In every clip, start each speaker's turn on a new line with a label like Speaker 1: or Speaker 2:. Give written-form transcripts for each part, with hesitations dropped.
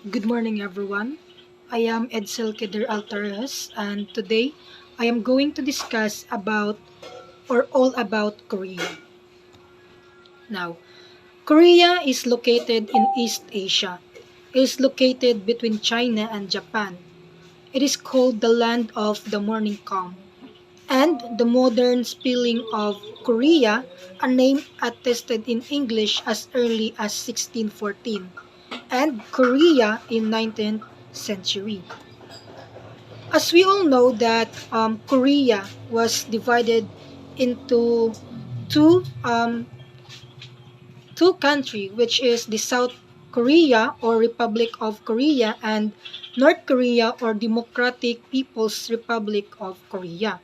Speaker 1: Good morning, everyone. I am Edsel Keder Altares, and today I am going to discuss about or all about Korea. Now, Korea is located in East Asia. It is located between China and Japan. It is called the land of the morning calm. And the modern spelling of Korea, a name attested in English as early as 1614, and Korea in 19th century. As we all know that Korea was divided into two two country, which is the South Korea or Republic of Korea and North Korea or Democratic People's Republic of Korea.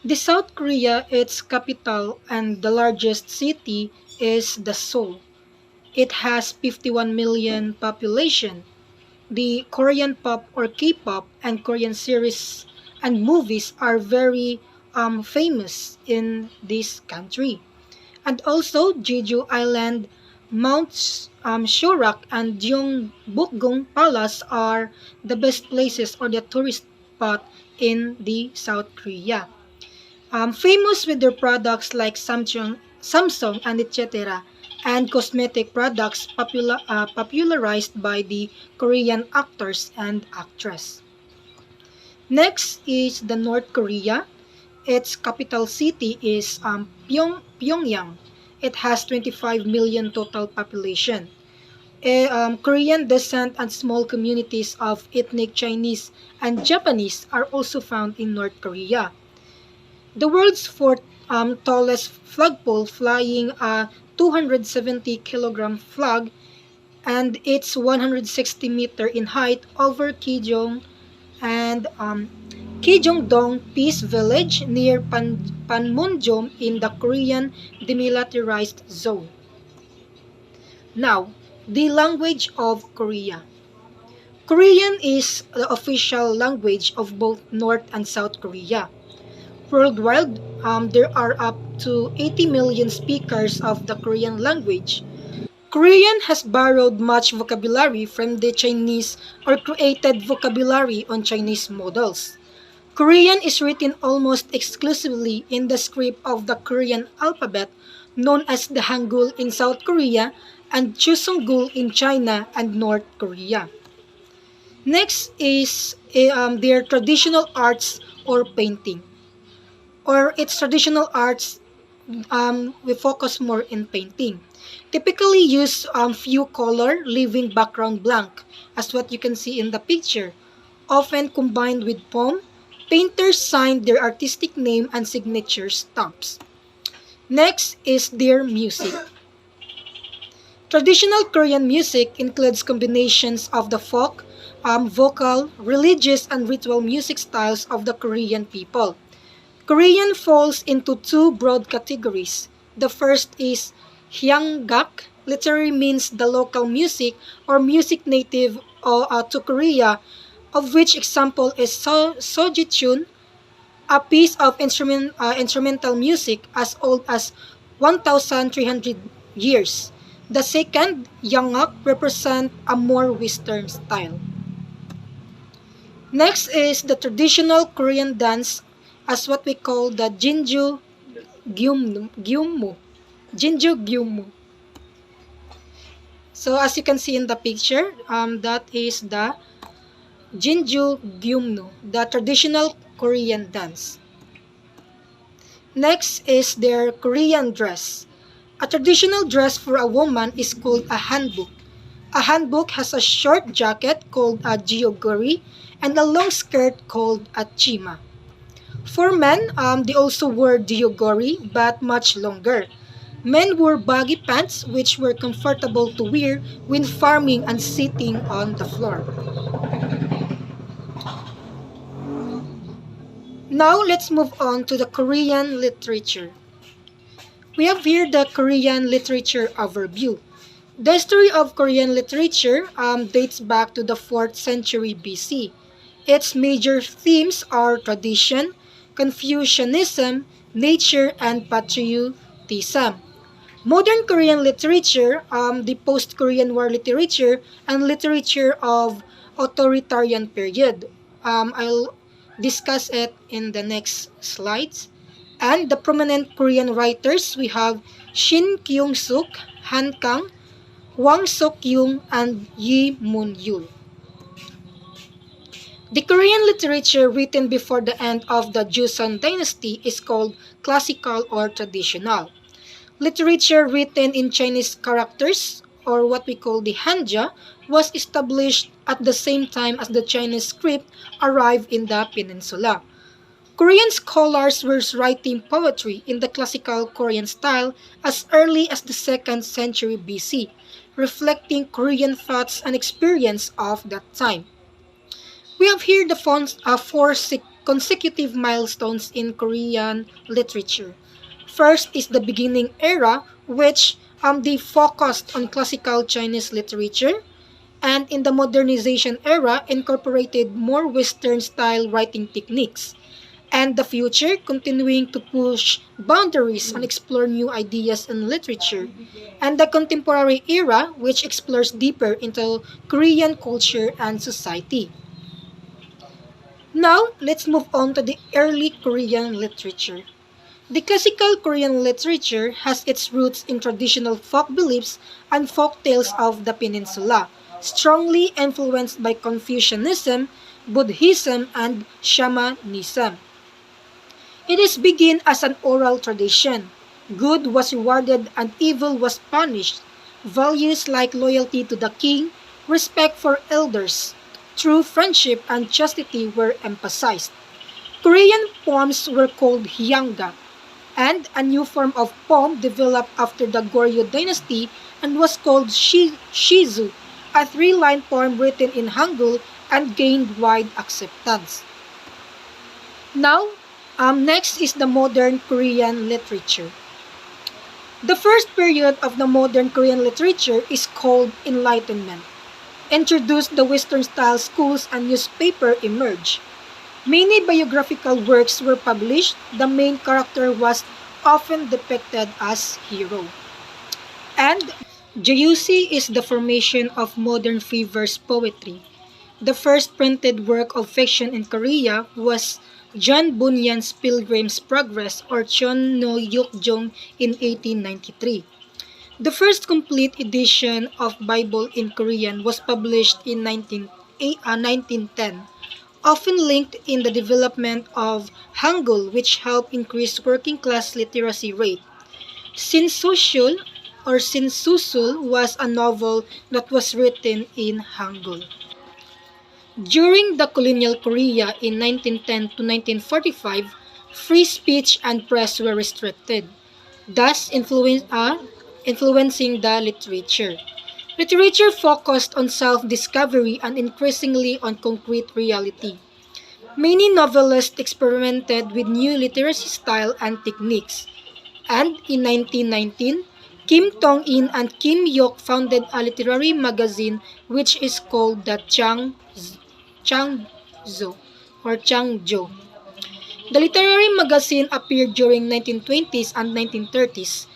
Speaker 1: The South Korea, its capital and the largest city is the Seoul. It has 51 million population. The Korean pop or K-pop and Korean series and movies are very famous in this country. And also Jeju Island, Mount Shorak and Gyeongbokgung Palace are the best places or the tourist spot in the South Korea. Famous with their products like Samsung and etc. and cosmetic products popularized by the Korean actors and actress. Next is the North Korea. Its capital city is Pyongyang. It has 25 million total population. Korean descent and small communities of ethnic Chinese and Japanese are also found in North Korea. The world's fourth tallest flagpole, flying a 270-kilogram flag, and it's 160-meter in height over and Kijongdong Peace Village near Panmunjom in the Korean Demilitarized Zone. Now, the language of Korea. Korean is the official language of both North and South Korea. Worldwide, there are up to 80 million speakers of the Korean language. Korean has borrowed much vocabulary from the Chinese or created vocabulary on Chinese models. Korean is written almost exclusively in the script of the Korean alphabet, known as the Hangul in South Korea and Chosunggul in China and North Korea. Next is their traditional arts or painting. Or its traditional arts, we focus more in painting. Typically use few color, leaving background blank, as what you can see in the picture. Often combined with poem, painters sign their artistic name and signature stamps. Next is their music. Traditional Korean music includes combinations of the folk, vocal, religious, and ritual music styles of the Korean people. Korean falls into two broad categories. The first is Hyangak, literally means the local music or music native to Korea, of which example is Sojichun, a piece of instrumental music as old as 1,300 years. The second, Yangak, represent a more Western style. Next is the traditional Korean dance as what we call the Gyummu. Jinju Gyummu. So as you can see in the picture, that is the Jinju Gyumnu, the traditional Korean dance. Next is their Korean dress. A traditional dress for a woman is called a hanbok. A hanbok has a short jacket called a jeogori and a long skirt called a chima. For men, they also wore jeogori but much longer. Men wore baggy pants which were comfortable to wear when farming and sitting on the floor. Now let's move on to the Korean literature. We have here the Korean literature overview. The history of Korean literature dates back to the 4th century BC. Its major themes are tradition, Confucianism, nature, and patriotism. Modern Korean literature, the post-Korean War literature, and literature of authoritarian period. I'll discuss it in the next slides. And the prominent Korean writers, we have Shin Kyung-suk, Han Kang, Hwang Sok-yung, and Yi Moon-yul. The Korean literature written before the end of the Joseon dynasty is called classical or traditional. Literature written in Chinese characters, or what we call the Hanja, was established at the same time as the Chinese script arrived in the peninsula. Korean scholars were writing poetry in the classical Korean style as early as the 2nd century BC, reflecting Korean thoughts and experience of that time. We have here the four consecutive milestones in Korean literature. First is the beginning era, which they focused on classical Chinese literature, and in the modernization era incorporated more Western-style writing techniques, and the future, continuing to push boundaries and explore new ideas in literature, and the contemporary era, which explores deeper into Korean culture and society. Now, let's move on to the early Korean literature. The classical Korean literature has its roots in traditional folk beliefs and folk tales of the peninsula, strongly influenced by Confucianism, Buddhism, and shamanism. It is begun as an oral tradition. Good was rewarded and evil was punished. Values like loyalty to the king, respect for elders, true friendship, and chastity were emphasized. Korean poems were called hyanga, and a new form of poem developed after the Goryeo dynasty and was called shizu, a three-line poem written in Hangul and gained wide acceptance. Now, next is the modern Korean literature. The first period of the modern Korean literature is called Enlightenment. Introduced the Western-style schools and newspaper emerged. Many biographical works were published. The main character was often depicted as hero. And Jayusi is the formation of modern free verse poetry. The first printed work of fiction in Korea was John Bunyan's Pilgrim's Progress or Chon no Yukjong in 1893. The first complete edition of Bible in Korean was published in 1910, often linked in the development of Hangul, which helped increase working class literacy rate. Sinsusul or Sinsusul was a novel that was written in Hangul. During the colonial Korea in 1910 to 1945, free speech and press were restricted, thus influencing the literature. Literature focused on self-discovery and increasingly on concrete reality. Many novelists experimented with new literacy style and techniques, and in 1919, Kim Tong-in and Kim Yok founded a literary magazine which is called the Changzo or Changjo. The literary magazine appeared during 1920s and 1930s.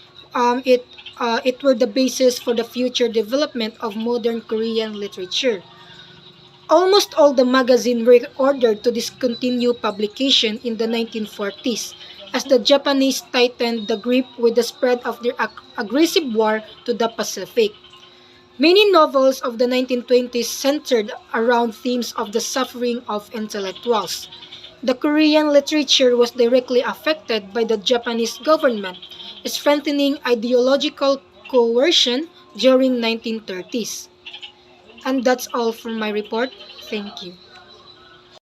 Speaker 1: It were the basis for the future development of modern Korean literature. Almost all the magazines were ordered to discontinue publication in the 1940s as the Japanese tightened the grip with the spread of their aggressive war to the Pacific. Many novels of the 1920s centered around themes of the suffering of intellectuals. The Korean literature was directly affected by the Japanese government, strengthening ideological coercion during 1930s. And that's all for my report. Thank you.